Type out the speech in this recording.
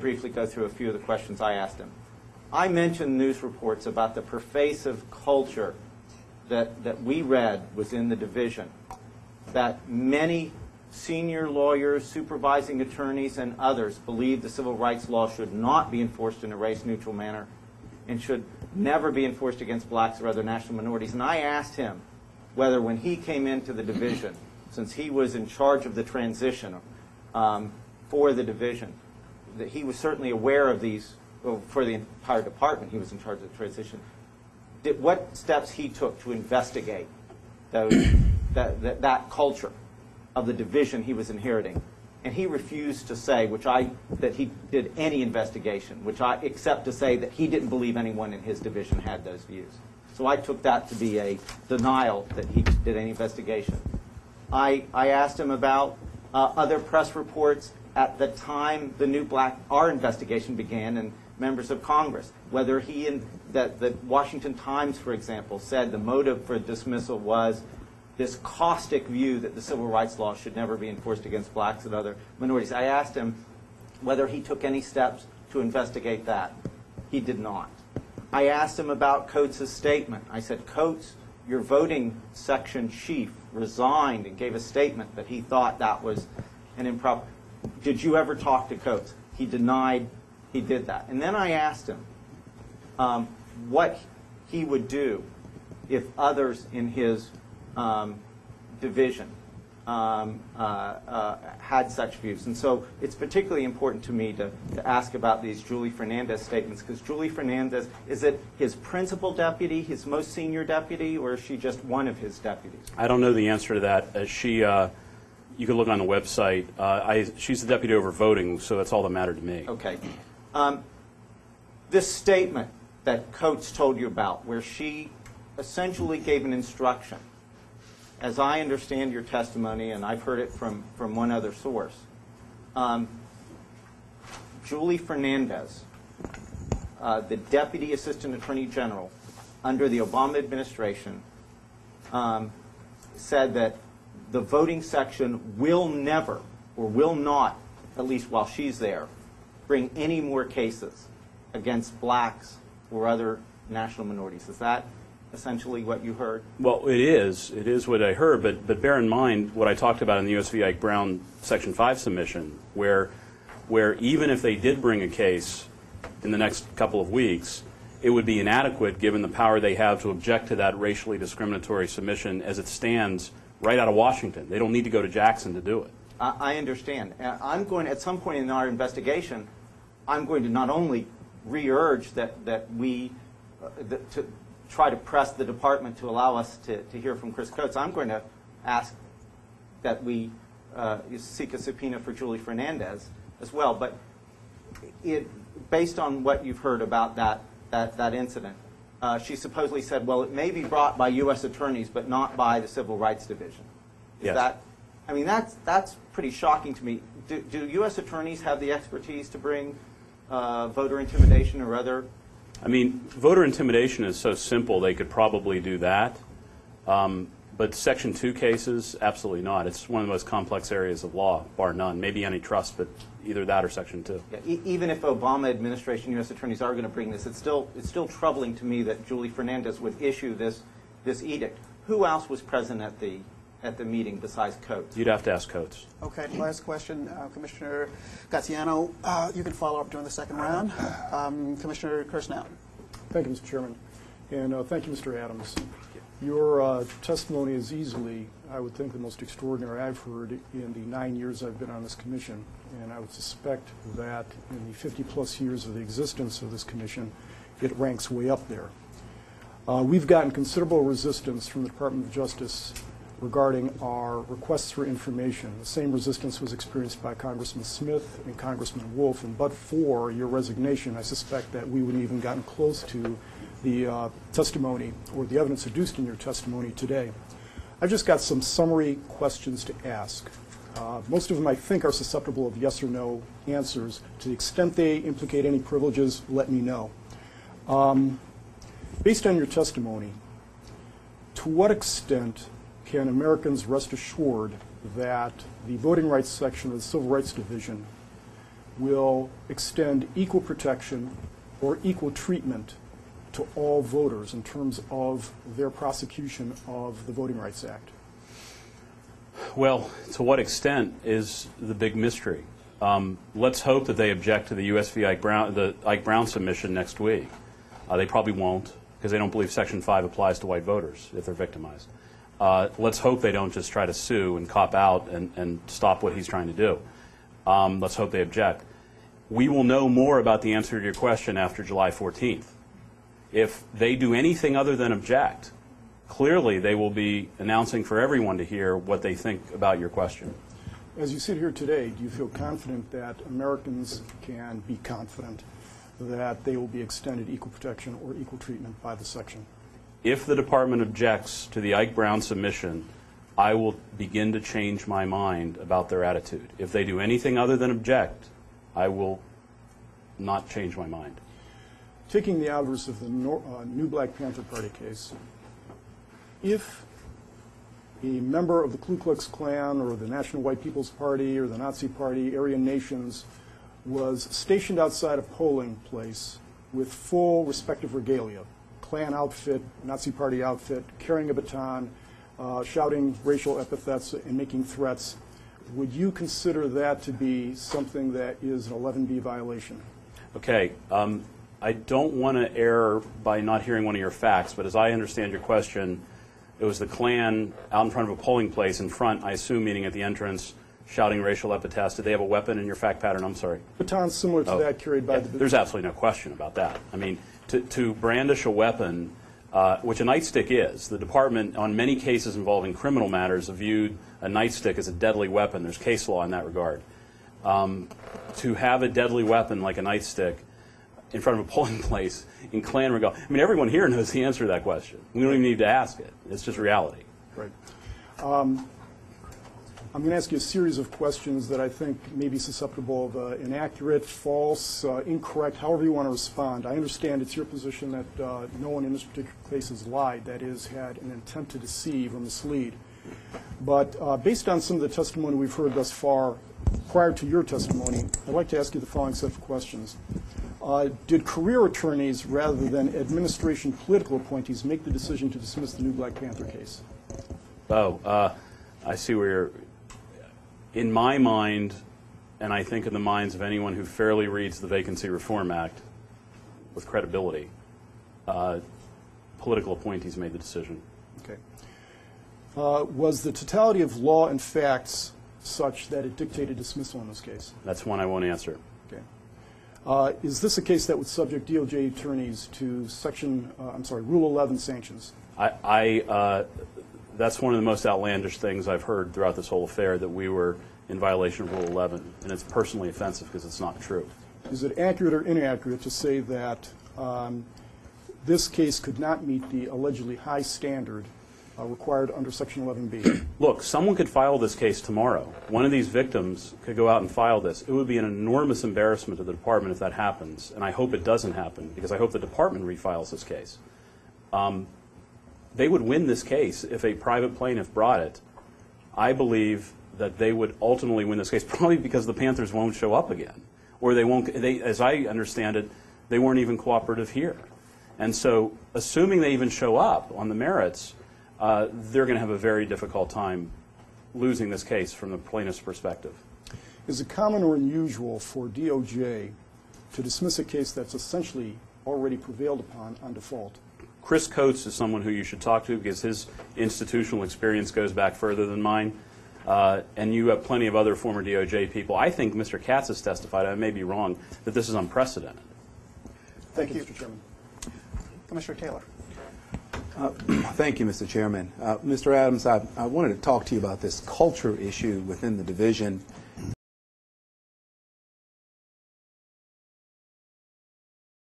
briefly go through a few of the questions I asked him. I mentioned news reports about the pervasive culture that we read was in the division, that many senior lawyers, supervising attorneys, and others believed the civil rights law should not be enforced in a race-neutral manner and should never be enforced against blacks or other national minorities. And I asked him whether when he came into the division, since he was in charge of the transition for the division, that he was certainly aware of these, well, for the entire department, he was in charge of the transition, what steps he took to investigate that culture of the division he was inheriting. And he refused to say that he did any investigation, except to say that he didn't believe anyone in his division had those views. So I took that to be a denial that he did any investigation. I asked him about other press reports at the time our investigation began, and members of Congress, whether the Washington Times, for example, said the motive for dismissal was this caustic view that the civil rights law should never be enforced against blacks and other minorities. I asked him whether he took any steps to investigate that. He did not. I asked him about Coates' statement. I said, Coates, your voting section chief resigned and gave a statement that he thought that was an improper. Did you ever talk to Coates? He denied he did that. And then I asked him what he would do if others in his division had such views. And so it's particularly important to me to ask about these Julie Fernandez statements, because Julie Fernandez, is it his principal deputy, his most senior deputy, or is she just one of his deputies? I don't know the answer to that. You can look on the website. She's the deputy over voting, so that's all that mattered to me. Okay. This statement that Coates told you about, where she essentially gave an instruction, as I understand your testimony, and I've heard it from one other source, Julie Fernandez, the Deputy Assistant Attorney General under the Obama administration, said that the voting section will never, or will not, at least while she's there, bring any more cases against blacks or other national minorities. Is that essentially what you heard? Well, it is. It is what I heard, but bear in mind what I talked about in the U.S. v. Ike Brown Section 5 submission, where even if they did bring a case in the next couple of weeks, it would be inadequate given the power they have to object to that racially discriminatory submission as it stands right out of Washington. They don't need to go to Jackson to do it. I understand. I'm going, at some point in our investigation, I'm going to not only re-urge that we to try to press the department to allow us to hear from Chris Coates. I'm going to ask that we seek a subpoena for Julie Fernandez as well. But based on what you've heard about that incident, she supposedly said, well, it may be brought by U.S. attorneys, but not by the Civil Rights Division. Is yes. that? I mean, that's pretty shocking to me. Do U.S. attorneys have the expertise to bring voter intimidation or other? I mean, voter intimidation is so simple they could probably do that. But Section 2 cases, absolutely not. It's one of the most complex areas of law, bar none. Maybe antitrust, but either that or Section 2. Yeah, even if Obama administration U.S. attorneys are going to bring this, it's still troubling to me that Julie Fernandez would issue this edict. Who else was present at the meeting besides Coates? You'd have to ask Coates. Okay, last question, Commissioner Gaziano. You can follow up during the second round. Commissioner Kirsnow. Thank you, Mr. Chairman. And thank you, Mr. Adams. Your testimony is easily, I would think, the most extraordinary I've heard in the 9 years I've been on this commission. And I would suspect that in the 50-plus years of the existence of this commission, it ranks way up there. We've gotten considerable resistance from the Department of Justice regarding our requests for information. The same resistance was experienced by Congressman Smith and Congressman Wolf, and but for your resignation, I suspect that we wouldn't even gotten close to the testimony or the evidence adduced in your testimony today. I've just got some summary questions to ask. Most of them, I think, are susceptible of yes or no answers. To the extent they implicate any privileges, let me know. Based on your testimony, to what extent can Americans rest assured that the voting rights section of the Civil Rights Division will extend equal protection or equal treatment to all voters in terms of their prosecution of the Voting Rights Act? Well, to what extent is the big mystery. Let's hope that they object to the the Ike Brown submission next week. They probably won't, because they don't believe Section 5 applies to white voters if they're victimized. Let's hope they don't just try to sue and cop out and stop what he's trying to do. Let's hope they object. We will know more about the answer to your question after July 14th. If they do anything other than object, clearly they will be announcing for everyone to hear what they think about your question. As you sit here today, do you feel confident that Americans can be confident that they will be extended equal protection or equal treatment by the section? If the department objects to the Ike Brown submission, I will begin to change my mind about their attitude. If they do anything other than object, I will not change my mind. Taking the obverse of the new Black Panther Party case, if a member of the Ku Klux Klan or the National White People's Party or the Nazi Party, Aryan Nations, was stationed outside a polling place with full respective regalia, Klan outfit, Nazi Party outfit, carrying a baton, shouting racial epithets and making threats, would you consider that to be something that is an 11B violation? Okay. I don't want to err by not hearing one of your facts, but as I understand your question, it was the Klan out in front of a polling place in front, I assume, meaning at the entrance, shouting racial epithets. Did they have a weapon in your fact pattern? I'm sorry. Batons similar to that carried by the... There's absolutely no question about that. I mean, to brandish a weapon, which a nightstick is, the department, on many cases involving criminal matters, have viewed a nightstick as a deadly weapon. There's case law in that regard. To have a deadly weapon like a nightstick in front of a polling place in Klan regard. I mean, everyone here knows the answer to that question. We don't even need to ask it. It's just reality. Right. I'm going to ask you a series of questions that I think may be susceptible of inaccurate, false, incorrect, however you want to respond. I understand it's your position that no one in this particular case has lied, that is, had an intent to deceive or mislead. But based on some of the testimony we've heard thus far, prior to your testimony, I'd like to ask you the following set of questions. Did career attorneys rather than administration political appointees make the decision to dismiss the new Black Panther case? I see where you're... In my mind, and I think in the minds of anyone who fairly reads the Vacancy Reform Act with credibility, political appointees made the decision. Okay. Was the totality of law and facts such that it dictated dismissal in this case? That's one I won't answer. Okay. Is this a case that would subject DOJ attorneys to Rule 11 sanctions? That's one of the most outlandish things I've heard throughout this whole affair, that we were in violation of Rule 11, and it's personally offensive because it's not true. Is it accurate or inaccurate to say that this case could not meet the allegedly high standard required under Section 11B? Look, someone could file this case tomorrow. One of these victims could go out and file this. It would be an enormous embarrassment to the department if that happens, and I hope it doesn't happen, because I hope the department refiles this case. They would win this case if a private plaintiff brought it. I believe that they would ultimately win this case, probably because the Panthers won't show up again, or they won't. As I understand it, they weren't even cooperative here, and so assuming they even show up on the merits, they're going to have a very difficult time losing this case from the plaintiff's perspective. Is it common or unusual for DOJ to dismiss a case that's essentially already prevailed upon on default? Chris Coates is someone who you should talk to because his institutional experience goes back further than mine. And you have plenty of other former DOJ people. I think Mr. Katz has testified, I may be wrong, that this is unprecedented. Thank you, Mr. Chairman. Commissioner Taylor. Thank you, Mr. Chairman. Mr. Adams, I wanted to talk to you about this culture issue within the division.